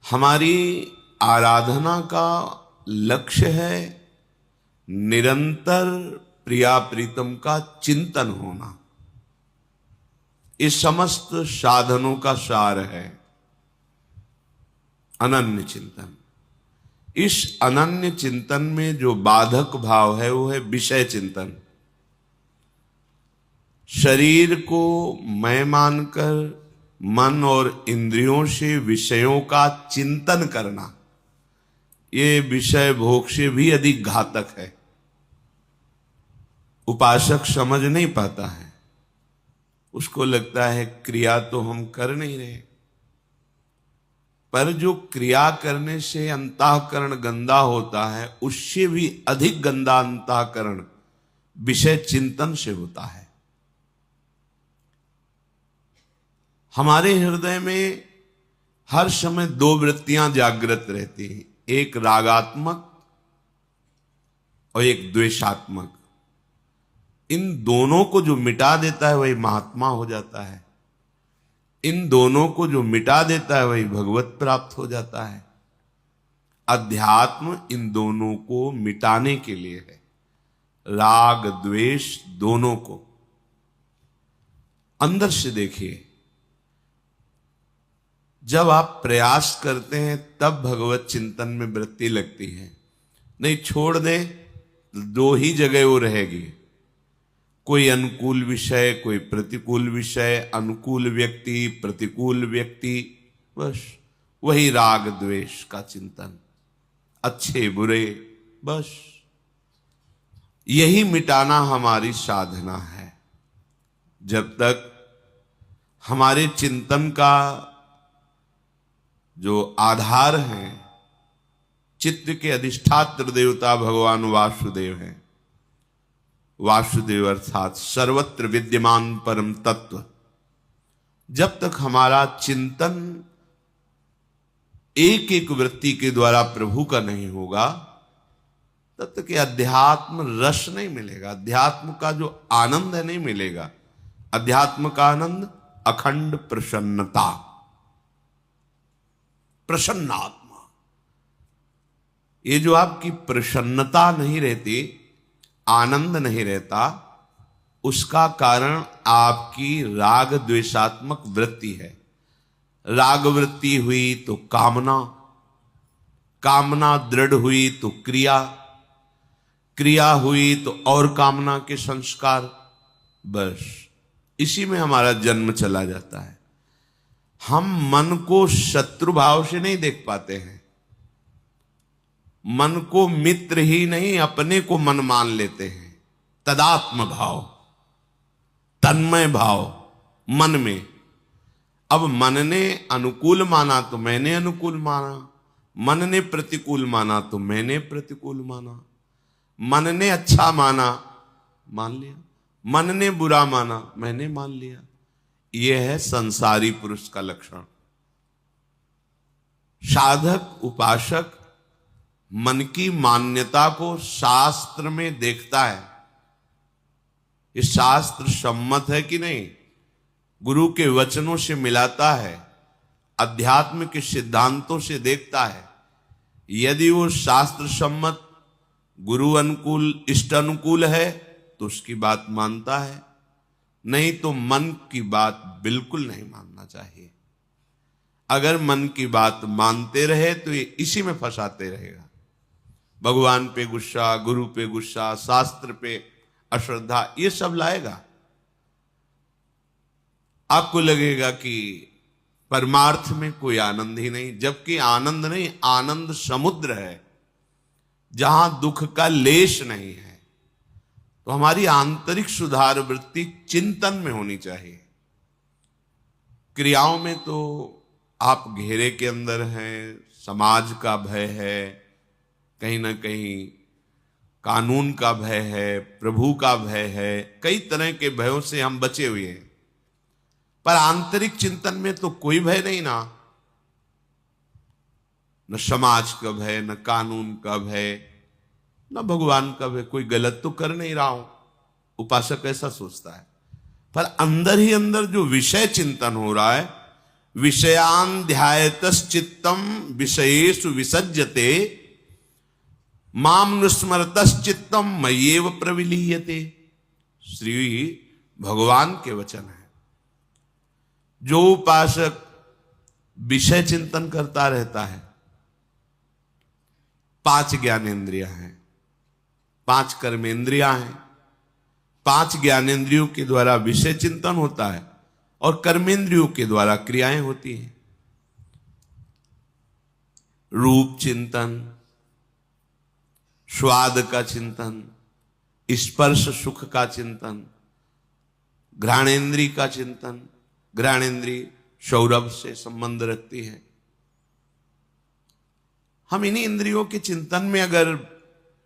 हमारी आराधना का लक्ष्य है निरंतर प्रिया प्रीतम का चिंतन होना। इस समस्त साधनों का सार है अनन्य चिंतन। इस अनन्य चिंतन में जो बाधक भाव है वो है विषय चिंतन। शरीर को मैं मानकर मन और इंद्रियों से विषयों का चिंतन करना, ये विषय भोग से भी अधिक घातक है। उपासक समझ नहीं पाता है, उसको लगता है क्रिया तो हम कर नहीं रहे, पर जो क्रिया करने से अंतःकरण गंदा होता है उससे भी अधिक गंदा अंतःकरण विषय चिंतन से होता है। हमारे हृदय में हर समय दो वृत्तियां जागृत रहती हैं, एक रागात्मक और एक द्वेषात्मक। इन दोनों को जो मिटा देता है वही महात्मा हो जाता है। इन दोनों को जो मिटा देता है वही भगवत प्राप्त हो जाता है। अध्यात्म इन दोनों को मिटाने के लिए है, राग द्वेष दोनों को। अंदर से देखिए, जब आप प्रयास करते हैं तब भगवत चिंतन में वृत्ति लगती है, नहीं छोड़ दे दो ही जगह वो रहेगी, कोई अनुकूल विषय कोई प्रतिकूल विषय, अनुकूल व्यक्ति प्रतिकूल व्यक्ति, बस वही राग द्वेष का चिंतन, अच्छे बुरे, बस यही मिटाना हमारी साधना है। जब तक हमारे चिंतन का जो आधार है, चित्त के अधिष्ठात्र देवता भगवान वासुदेव हैं। वासुदेव अर्थात सर्वत्र विद्यमान परम तत्व। जब तक हमारा चिंतन एक एक वृत्ति के द्वारा प्रभु का नहीं होगा, तब तक अध्यात्म रस नहीं मिलेगा, अध्यात्म का जो आनंद है नहीं मिलेगा। अध्यात्म का आनंद अखंड प्रसन्नता, प्रसन्नात्मा। ये जो आपकी प्रसन्नता नहीं रहती, आनंद नहीं रहता, उसका कारण आपकी राग द्वेषात्मक वृत्ति है। राग वृत्ति हुई तो कामना, कामना दृढ़ हुई तो क्रिया, क्रिया हुई तो और कामना के संस्कार, बस इसी में हमारा जन्म चला जाता है। हम मन को शत्रु भाव से नहीं देख पाते हैं, मन को मित्र ही नहीं अपने को मन मान लेते हैं। तदात्म भाव, तन्मय भाव मन में। अब मन ने अनुकूल माना तो मैंने अनुकूल माना, मन ने प्रतिकूल माना तो मैंने प्रतिकूल माना, मन ने अच्छा माना मान लिया, मन ने बुरा माना मैंने मान लिया। यह है संसारी पुरुष का लक्षण। साधक उपासक मन की मान्यता को शास्त्र में देखता है, ये शास्त्र सम्मत है कि नहीं, गुरु के वचनों से मिलाता है, अध्यात्म के सिद्धांतों से देखता है। यदि वो शास्त्र सम्मत, गुरु अनुकूल, इष्ट अनुकूल है तो उसकी बात मानता है, नहीं तो मन की बात बिल्कुल नहीं मानना चाहिए। अगर मन की बात मानते रहे तो ये इसी में फंसाते रहेगा। भगवान पे गुस्सा, गुरु पे गुस्सा, शास्त्र पे अश्रद्धा, ये सब लाएगा। आपको लगेगा कि परमार्थ में कोई आनंद ही नहीं, जबकि आनंद नहीं, आनंद समुद्र है जहां दुख का लेश नहीं है। तो हमारी आंतरिक सुधार वृत्ति चिंतन में होनी चाहिए। क्रियाओं में तो आप घेरे के अंदर हैं, समाज का भय है, कहीं ना कहीं कानून का भय है, प्रभु का भय है, कई तरह के भयों से हम बचे हुए हैं। पर आंतरिक चिंतन में तो कोई भय नहीं ना, न समाज का भय, न कानून का भय, न भगवान का भय। कोई गलत तो कर नहीं रहा हूं, उपासक ऐसा सोचता है। पर अंदर ही अंदर जो विषय चिंतन हो रहा है, विषयान ध्यायतश्चित्तम विषयेषु विसज्जते माम नुस्मरतश्चित्तम मय्येव प्रविलीयते। श्री भगवान के वचन है। जो उपासक विषय चिंतन करता रहता है, 5 ज्ञानेंद्रियां हैं, 5 कर्मेंद्रियां हैं, 5 ज्ञानेंद्रियों के द्वारा विषय चिंतन होता है और कर्मेंद्रियों के द्वारा क्रियाएं होती हैं। रूप चिंतन, स्वाद का चिंतन, स्पर्श सुख का चिंतन, घ्राणेन्द्रिय का चिंतन। घ्राणेन्द्रिय सौरभ से संबंध रखती है। हम इन्हीं इंद्रियों के चिंतन में अगर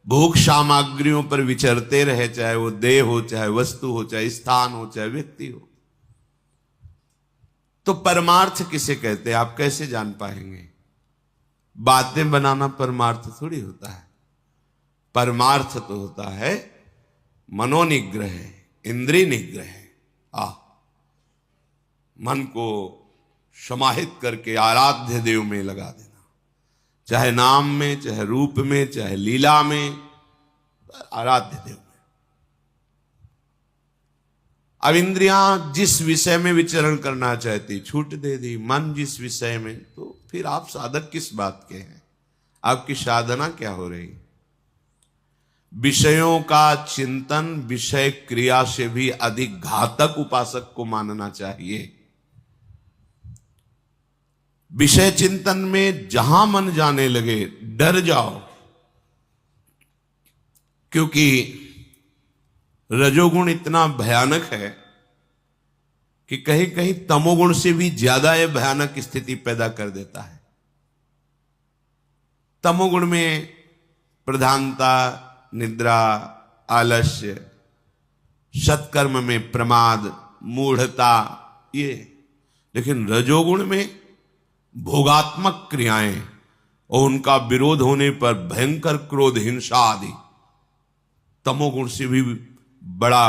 भोग सामग्रियों पर विचरते रहे, चाहे वो देह हो, चाहे वस्तु हो, चाहे स्थान हो, चाहे व्यक्ति हो, तो परमार्थ किसे कहते हैं आप कैसे जान पाएंगे? बातें बनाना परमार्थ थोड़ी होता है। परमार्थ तो होता है मनोनिग्रह, इंद्रिय निग्रह। मन को समाहित करके आराध्य देव में लगा देना, चाहे नाम में, चाहे रूप में, चाहे लीला में, आराध्य देव में। अब इंद्रियां जिस विषय में विचरण करना चाहती, छूट दे दी। मन जिस विषय में, तो फिर आप साधक किस बात के हैं? आपकी साधना क्या हो रही? विषयों का चिंतन विषय क्रिया से भी अधिक घातक उपासक को मानना चाहिए। विषय चिंतन में जहां मन जाने लगे डर जाओ, क्योंकि रजोगुण इतना भयानक है कि कहीं कहीं तमोगुण से भी ज्यादा यह भयानक स्थिति पैदा कर देता है। तमोगुण में प्रधानता निद्रा, आलस्य, सत्कर्म में प्रमाद, मूढ़ता, ये। लेकिन रजोगुण में भोगात्मक क्रियाएं और उनका विरोध होने पर भयंकर क्रोध, हिंसा आदि तमोगुण से भी बड़ा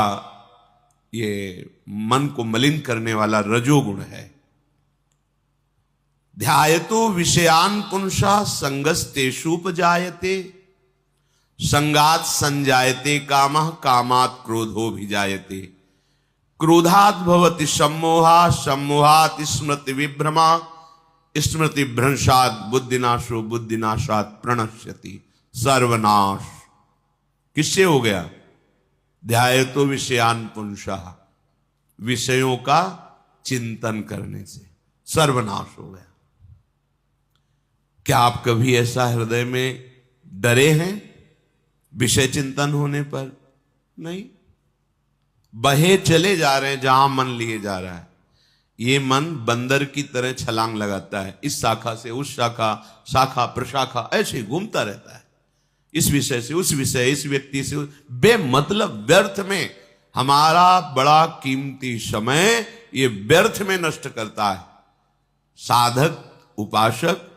ये मन को मलिन करने वाला रजोगुण है। ध्यायतो विषयान पुंसा संगस्तेषुपजायते संगात संजायते कामः कामात् क्रोधो भिजायते क्रोधात् भवति सम्मोहा सम्मोहात् स्मृति विभ्रमा स्मृति भ्रंशात् बुद्धिनाशो बुद्धिनाशात् प्रणश्यति। सर्वनाश किससे हो गया? ध्यायतो विषयान पुंसः, विषयों का चिंतन करने से सर्वनाश हो गया। क्या आप कभी ऐसा हृदय में डरे हैं विषय चिंतन होने पर? नहीं। बहे चले जा रहे हैं जहां मन लिए जा रहा है। ये मन बंदर की तरह छलांग लगाता है, इस शाखा से उस शाखा, शाखा प्रशाखा, ऐसे घूमता रहता है। इस विषय से उस विषय, इस व्यक्ति से बेमतलब व्यर्थ में हमारा बड़ा कीमती समय ये व्यर्थ में नष्ट करता है। साधक उपासक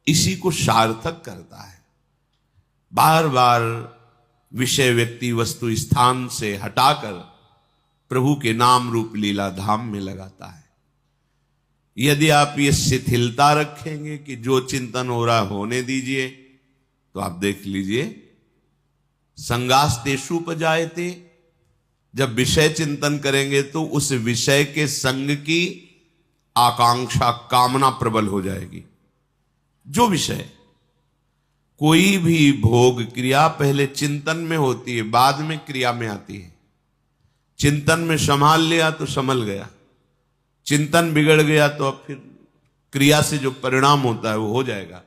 इसी को सार्थक करता है। बार बार विषय, व्यक्ति, वस्तु, स्थान से हटाकर प्रभु के नाम रूप लीला धाम में लगाता है। यदि आप ये शिथिलता रखेंगे कि जो चिंतन हो रहा होने दीजिए, तो आप देख लीजिए संगास्तेषुपजायते, जब विषय चिंतन करेंगे तो उस विषय के संग की आकांक्षा, कामना प्रबल हो जाएगी। जो विषय, कोई भी भोग क्रिया पहले चिंतन में होती है, बाद में क्रिया में आती है। चिंतन में संभाल लिया तो संभल गया, चिंतन बिगड़ गया तो अब फिर क्रिया से जो परिणाम होता है वो हो जाएगा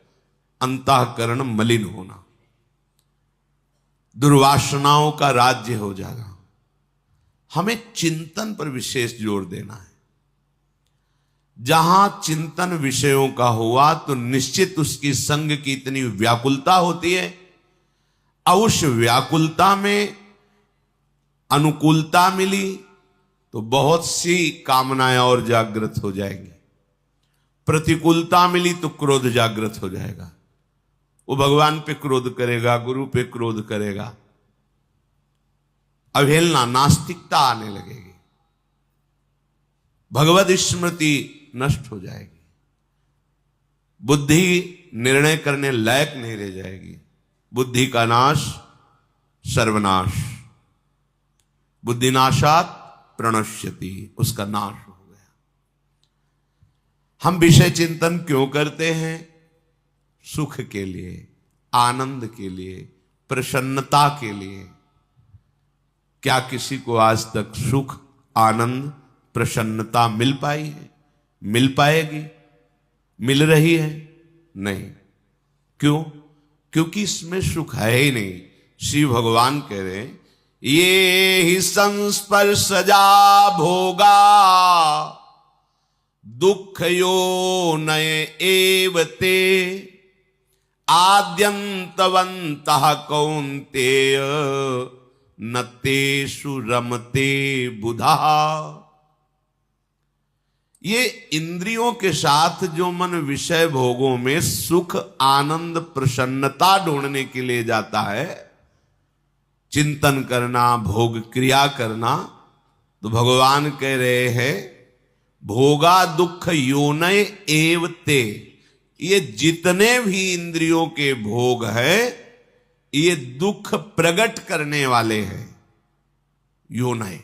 अंतःकरण मलिन होना, दुर्वासनाओं का राज्य हो जाना। हमें चिंतन पर विशेष जोर देना है। जहां चिंतन विषयों का हुआ तो निश्चित उसकी संग की इतनी व्याकुलता होती है, और उस व्याकुलता में अनुकूलता मिली तो बहुत सी कामनाएं और जागृत हो जाएंगी। प्रतिकूलता मिली तो क्रोध जागृत हो जाएगा। वो भगवान पे क्रोध करेगा, गुरु पे क्रोध करेगा, अवहेलना, नास्तिकता आने लगेगी, भगवद स्मृति नष्ट हो जाएगी। बुद्धि निर्णय करने लायक नहीं रह जाएगी। बुद्धि का नाश सर्वनाश, बुद्धिनाशात प्रणश्यति, उसका नाश हो गया। हम विषय चिंतन क्यों करते हैं? सुख के लिए, आनंद के लिए, प्रसन्नता के लिए। क्या किसी को आज तक सुख, आनंद, प्रसन्नता मिल पाई है? मिल पाएगी? मिल रही है? नहीं। क्यों? क्योंकि इसमें सुख है ही नहीं। श्री भगवान कह रहे हैं, ये ही संस्पर्शजा भोगा दुख यो नय एवते आद्यंतवंतः कौन्तेय न तेषु रमते बुधा। ये इंद्रियों के साथ जो मन विषय भोगों में सुख, आनंद, प्रसन्नता ढूंढने के लिए जाता है, चिंतन करना, भोग क्रिया करना, तो भगवान कह रहे हैं भोगा दुख योनय एवते। ये जितने भी इंद्रियों के भोग है ये दुख प्रकट करने वाले हैं। योनय,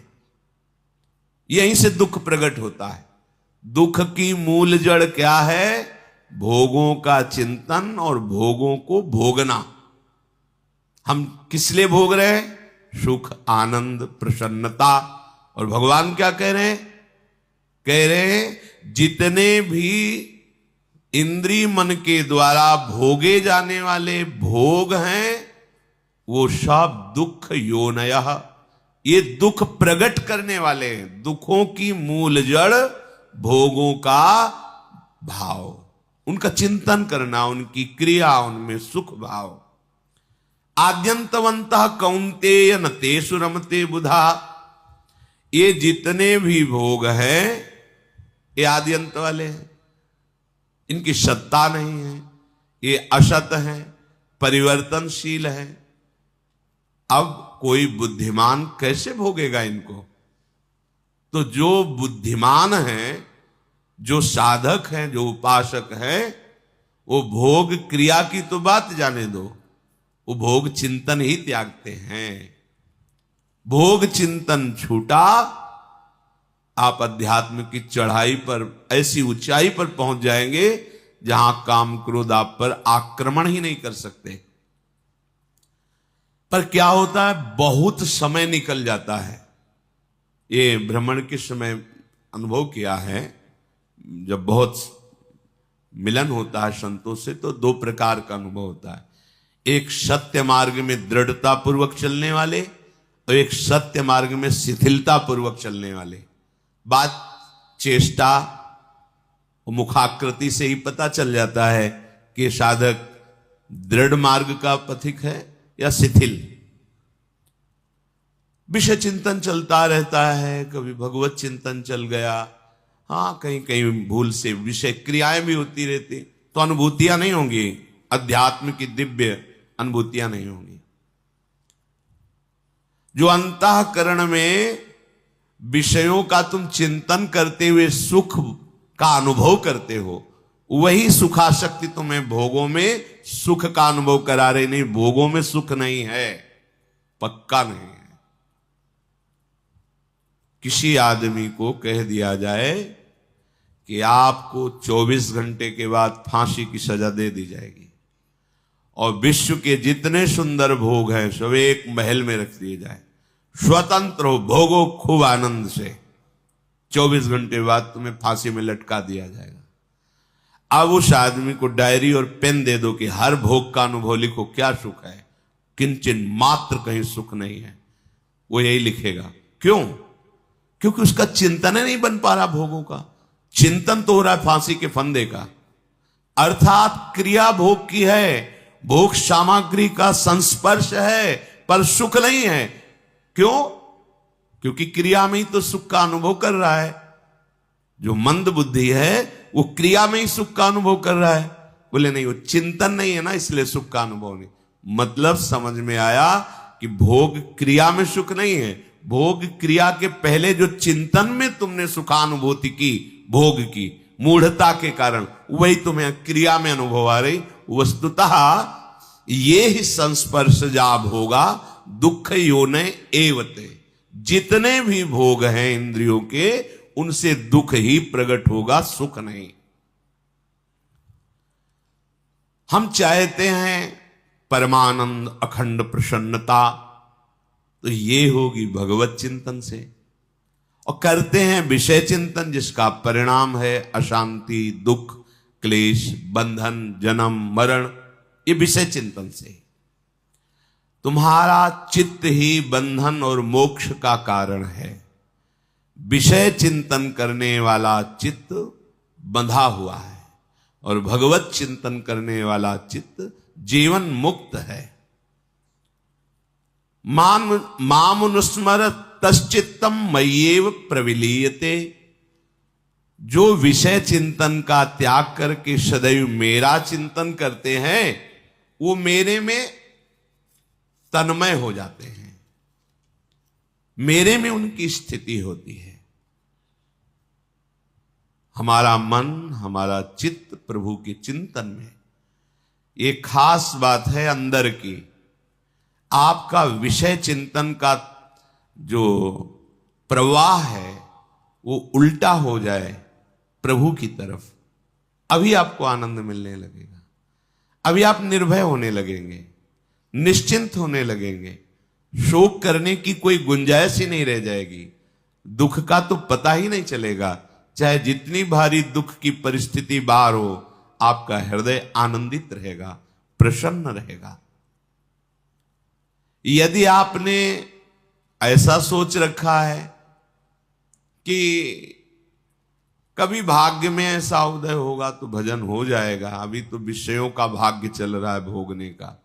यहीं से दुख प्रकट होता है। दुख की मूल जड़ क्या है? भोगों का चिंतन और भोगों को भोगना। हम किस लिए भोग रहे हैं? सुख, आनंद, प्रसन्नता। और भगवान क्या कह रहे हैं? कह रहे हैं जितने भी इंद्रिय मन के द्वारा भोगे जाने वाले भोग हैं वो सब दुख योनयः, ये दुख प्रकट करने वाले हैं। दुखों की मूल जड़ भोगों का भाव, उनका चिंतन करना, उनकी क्रिया, उनमें सुख भाव। आद्यंतवंतः कौन्तेय न तेषु रमते बुधा। ये जितने भी भोग हैं ये आद्यंत वाले हैं, इनकी सत्ता नहीं है, ये असत है, परिवर्तनशील है। अब कोई बुद्धिमान कैसे भोगेगा इनको? तो जो बुद्धिमान है, जो साधक हैं, जो उपासक हैं, वो भोग क्रिया की तो बात जाने दो, वो भोग चिंतन ही त्यागते हैं। भोग चिंतन छूटा, आप अध्यात्म की चढ़ाई पर, ऐसी ऊंचाई पर पहुंच जाएंगे जहां काम क्रोध आप पर आक्रमण ही नहीं कर सकते। पर क्या होता है? बहुत समय निकल जाता है। ये भ्रमण के समय अनुभव किया है। जब बहुत मिलन होता है संतों से तो दो प्रकार का अनुभव होता है। एक सत्य मार्ग में दृढ़ता पूर्वक चलने वाले और एक सत्य मार्ग में शिथिलता पूर्वक चलने वाले। बात चेष्टा और मुखाकृति से ही पता चल जाता है कि साधक दृढ़ मार्ग का पथिक है या शिथिल। विषय चिंतन चलता रहता है, कभी भगवत चिंतन चल गया, हाँ कहीं कहीं भूल से विषय क्रियाएं भी होती रहती, तो अनुभूतियां नहीं होंगी, अध्यात्म की दिव्य अनुभूतियां नहीं होंगी। जो अंतःकरण में विषयों का तुम चिंतन करते हुए सुख का अनुभव करते हो, वही सुखाशक्ति तुम्हें भोगों में सुख का अनुभव करा रही। नहीं, भोगों में सुख नहीं है, पक्का नहीं है। किसी आदमी को कह दिया जाए कि आपको 24 घंटे के बाद फांसी की सजा दे दी जाएगी और विश्व के जितने सुंदर भोग हैं सब एक महल में रख दिए जाए, स्वतंत्र हो, भोगो खूब आनंद से, 24 घंटे बाद तुम्हें फांसी में लटका दिया जाएगा। अब उस आदमी को डायरी और पेन दे दो कि हर भोग का अनुभव लिखो, क्या सुख है? किंचन मात्र कहीं सुख नहीं है। वो यही लिखेगा। क्यों? क्योंकि उसका चिंतन नहीं बन पा रहा भोगों का। चिंतन तो हो रहा है फांसी के फंदे का, अर्थात क्रिया भोग की है, भोग सामग्री का संस्पर्श है, पर सुख नहीं है। क्यों? क्योंकि क्रिया में ही तो सुख का अनुभव कर रहा है। जो मंद बुद्धि है वो क्रिया में ही सुख का अनुभव कर रहा है। बोले नहीं, वो चिंतन नहीं है ना, इसलिए सुख का अनुभव नहीं। मतलब समझ में आया कि भोग क्रिया में सुख नहीं है, भोग क्रिया के पहले जो चिंतन में तुमने सुखानुभूति की, भोग की, मूढ़ता के कारण वही तुम्हें क्रिया में अनुभव आ रही। वस्तुतः ये ही संस्पर्श जाब होगा दुख योने एवते। जितने भी भोग हैं इंद्रियों के, उनसे दुख ही प्रकट होगा, सुख नहीं। हम चाहते हैं परमानंद अखंड प्रसन्नता, तो ये होगी भगवत चिंतन से। और करते हैं विषय चिंतन, जिसका परिणाम है अशांति, दुख, क्लेश, बंधन, जन्म, मरण। ये विषय चिंतन से। तुम्हारा चित्त ही बंधन और मोक्ष का कारण है। विषय चिंतन करने वाला चित्त बंधा हुआ है, और भगवत चिंतन करने वाला चित्त जीवन मुक्त है। मामुनुस्मर तश्चित्तम मय्येव प्रविलीयते। जो विषय चिंतन का त्याग करके सदैव मेरा चिंतन करते हैं, वो मेरे में तन्मय हो जाते हैं, मेरे में उनकी स्थिति होती है। हमारा मन, हमारा चित्त प्रभु के चिंतन में, ये खास बात है अंदर की। आपका विषय चिंतन का जो प्रवाह है वो उल्टा हो जाए प्रभु की तरफ, अभी आपको आनंद मिलने लगेगा, अभी आप निर्भय होने लगेंगे, निश्चिंत होने लगेंगे। शोक करने की कोई गुंजाइश ही नहीं रह जाएगी। दुख का तो पता ही नहीं चलेगा। चाहे जितनी भारी दुख की परिस्थिति बाहर हो, आपका हृदय आनंदित रहेगा, प्रसन्न रहेगा। यदि आपने ऐसा सोच रखा है कि कभी भाग्य में ऐसा उदय होगा तो भजन हो जाएगा, अभी तो विषयों का भाग्य चल रहा है भोगने का,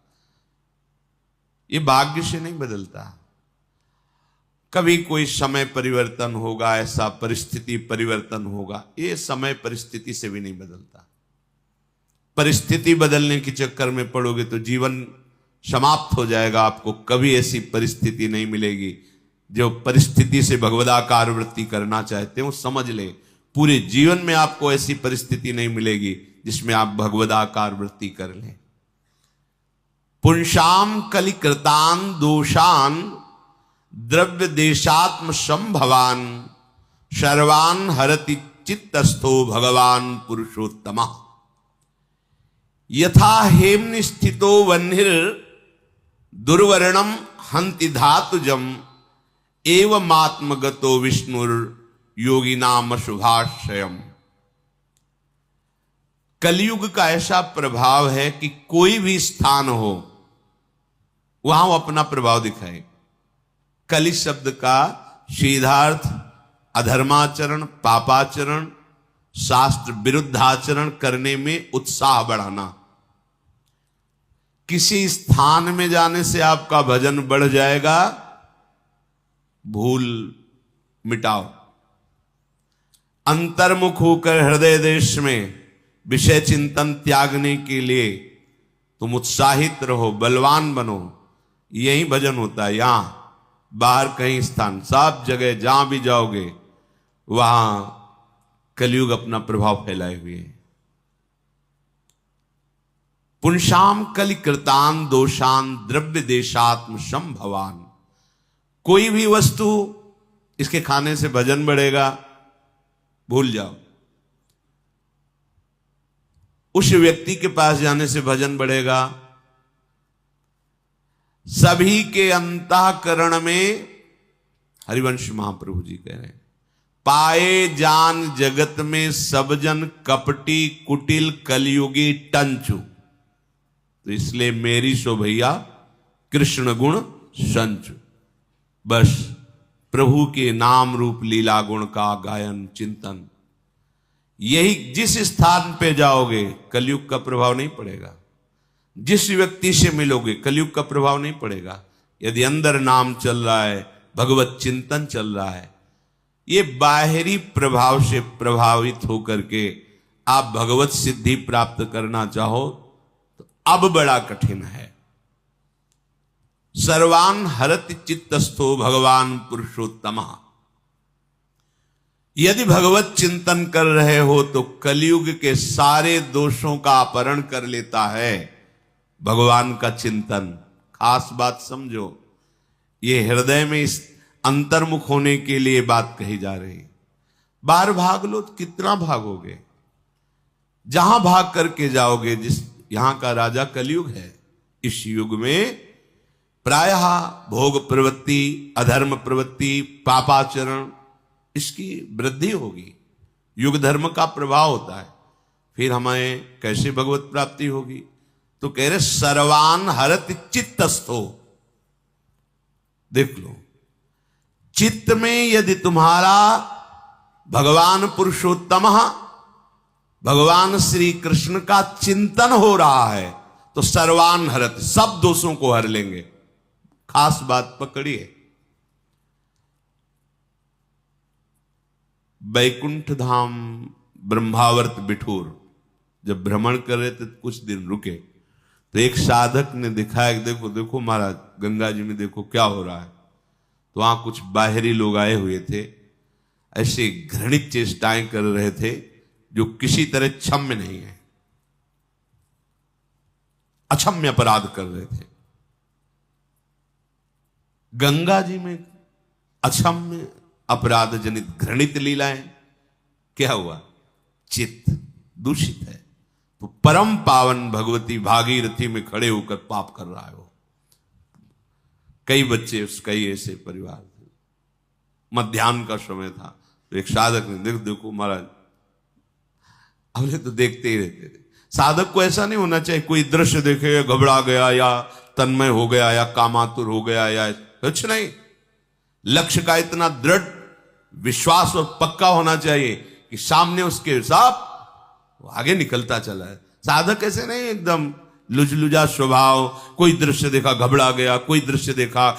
ये भाग्य से नहीं बदलता। कभी कोई समय परिवर्तन होगा, ऐसा परिस्थिति परिवर्तन होगा, ये समय परिस्थिति से भी नहीं बदलता। परिस्थिति बदलने के चक्कर में पड़ोगे तो जीवन समाप्त हो जाएगा। आपको कभी ऐसी परिस्थिति नहीं मिलेगी। जो परिस्थिति से भगवदाकार वृत्ति करना चाहते हो, समझ ले, पूरे जीवन में आपको ऐसी परिस्थिति नहीं मिलेगी जिसमें आप भगवदाकार वृत्ति कर लें। पुंसाम कलिकृतान दोषान द्रव्य देशात्म संभवान सर्वान हरति चित्तस्थो भगवान पुरुषोत्तम। यथा हेमनि स्थितो वह्निर दुर्वर्णम हंति धातुजम एवमात्मगतो विष्णुर योगिनाम शुभाशयम। कलयुग का ऐसा प्रभाव है कि कोई भी स्थान हो, वहां वो अपना प्रभाव दिखाए। कलि शब्द का सीधार्थ अधर्माचरण, पापाचरण, शास्त्र विरुद्धाचरण करने में उत्साह बढ़ाना। किसी स्थान में जाने से आपका भजन बढ़ जाएगा, भूल मिटाओ। अंतर्मुख होकर हृदय देश में विषय चिंतन त्यागने के लिए तुम उत्साहित रहो, बलवान बनो। यही भजन होता है। यहां बाहर कहीं स्थान, सब जगह जहां भी जाओगे वहां कलयुग अपना प्रभाव फैलाए हुए है। पुंसाम कलिकृतान दोषान द्रव्य देशात्म संभवान। कोई भी वस्तु, इसके खाने से भजन बढ़ेगा, भूल जाओ। उस व्यक्ति के पास जाने से भजन बढ़ेगा। सभी के अंतःकरण में, हरिवंश महाप्रभु जी कह रहे हैं, पाए जान जगत में सब जन कपटी कुटिल कलयुगी टंचु। तो इसलिए मेरी सो भैया कृष्ण गुण संचु। बस प्रभु के नाम रूप लीला गुण का गायन चिंतन, यही जिस स्थान पे जाओगे कलयुग का प्रभाव नहीं पड़ेगा। जिस व्यक्ति से मिलोगे कलयुग का प्रभाव नहीं पड़ेगा। यदि अंदर नाम चल रहा है, भगवत चिंतन चल रहा है, ये बाहरी प्रभाव से प्रभावित होकर के आप भगवत सिद्धि प्राप्त करना चाहो तो अब बड़ा कठिन है। सर्वान हरति चित्तस्थो भगवान पुरुषोत्तम। यदि भगवत चिंतन कर रहे हो तो कलयुग के सारे दोषों का अपहरण कर लेता है भगवान का चिंतन। खास बात समझो, ये हृदय में इस अंतर्मुख होने के लिए बात कही जा रही। बाहर भाग लो तो कितना भागोगे, जहां भाग करके जाओगे। जिस यहां का राजा कलयुग है, इस युग में प्रायः भोग प्रवृत्ति, अधर्म प्रवृत्ति, पापाचरण, इसकी वृद्धि होगी। युग धर्म का प्रभाव होता है। फिर हमें कैसे भगवत प्राप्ति होगी? तो कह रहे सर्वान हरति चित्तस्थो। देख लो, चित्त में यदि तुम्हारा भगवान पुरुषोत्तम, भगवान श्री कृष्ण का चिंतन हो रहा है तो सर्वान हरत, सब दोषों को हर लेंगे। खास बात पकड़िए, बैकुंठ धाम ब्रह्मावर्त बिठूर जब भ्रमण कर रहे थे तो कुछ दिन रुके तो एक साधक ने दिखाया, देखो देखो महाराज, गंगा जी में देखो क्या हो रहा है। तो वहां कुछ बाहरी लोग आए हुए थे, ऐसे घृणित चेष्टाएं कर रहे थे जो किसी तरह क्षम्य नहीं है, अक्षम्य अपराध कर रहे थे। गंगा जी में अक्षम्य अपराध जनित घृणित लीलाएं, क्या हुआ? चित्त दूषित है। तो परम पावन भगवती भागीरथी में खड़े होकर पाप कर रहा है वो। कई बच्चे, कई ऐसे परिवार थे। मध्याह्न का समय था तो एक साधक ने देखो महाराज, हमने तो देखते ही रहते थे। साधक को ऐसा नहीं होना चाहिए कोई दृश्य देखे घबरा गया या तन्मय हो गया या कामातुर हो गया या कुछ नहीं। लक्ष्य का इतना दृढ़ विश्वास और पक्का होना चाहिए कि सामने उसके साथ वो आगे निकलता चला है। साधक ऐसे नहीं एकदम लुजलुजा स्वभाव, कोई दृश्य देखा घबरा गया, कोई दृश्य देखा